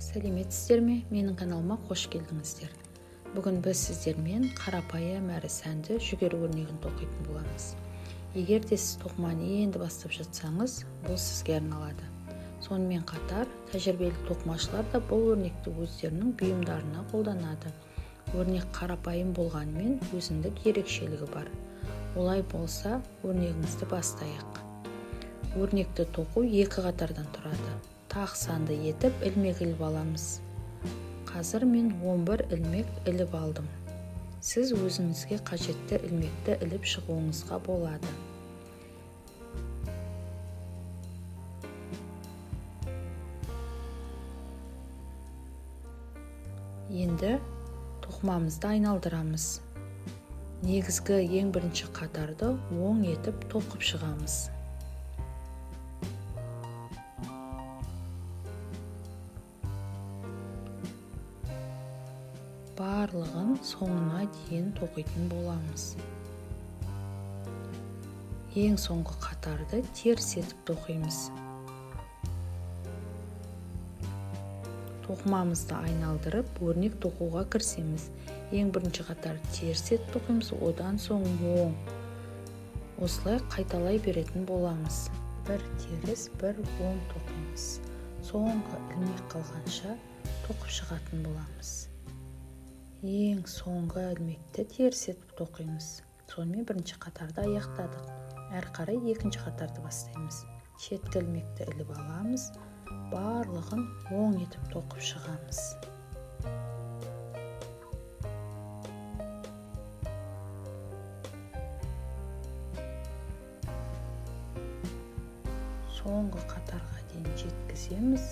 Сәлеметсіздер ме? Менің каналыма қош келдіңіздер. Бүгін біз сіздермен қарапайым әрі сәнді жүгері өрнегін тоқитын боламыз. Егер де сіз тоқыманы енді бастап жатсаңыз, бұл сізге арналады. Сонымен қатар, тәжірибелі тоқымашылар да бұл өрнекті өздерінің бұйымдарына қолданады. Өрнек қарапайым болғанымен өзіндік ерекшелігі бар. Олай болса, өрнегімізді бастайық. Өрнекті тоқу екі қатардан тұрады. Тақ санды етіп ілмек іліп аламыз. Қазір мен 11 ілмек іліп алдым. Сіз өзіңізге қажетті ілмекті іліп шығуыңызға болады. Енді тоқымамызды айналдырамыз. Негізгі ең бірінші қатарды оң етіп тоқып шығамыз. Барлығын соңына дейін тоқитын боламыз. Ең соңғы қатарды теріс етіп тоқимыз. Тоқымамызды айналдырып, өрнек тоқуға кірісеміз. Ең бірінші қатар теріс етіп тоқимыз, одан соң оң. Осылай қайталай беретін боламыз. Бір теріс, бір оң тоқимыз. Соңғы ілмек қалғанша тоқып шығатын боламыз. Ең соңғы ілмекті теріс етіп тоқимыз. Сонымен бірінші қатарды аяқтадық. Әрі қарай екінші қатарды бастаймыз. Шеткі ілмекті іліп аламыз. Барлығын оң етіп тоқып шығамыз. Соңғы қатарға дейін жеткіземіз.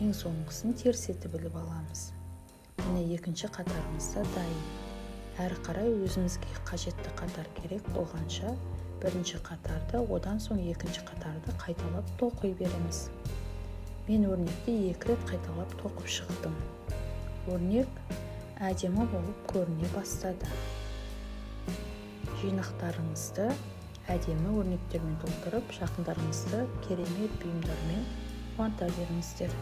Ең соңғысын теріс етіп іліп аламыз. Міне екінші қатарымызда дайын. Әрі қарай өзімізге қажетті қатар керек болғанша бірінші қатарды, одан соң екінші қатарды қайталап тоқи береміз. Мен өрнекті 2 рет қайталап тоқып шықтым. Өрнек әдемі болып көріне бастады. Жинақтарыңызды әдемі өрнектермен толтырып, жақындарыңызды керемет бұйымдармен қуанта беріңіздер.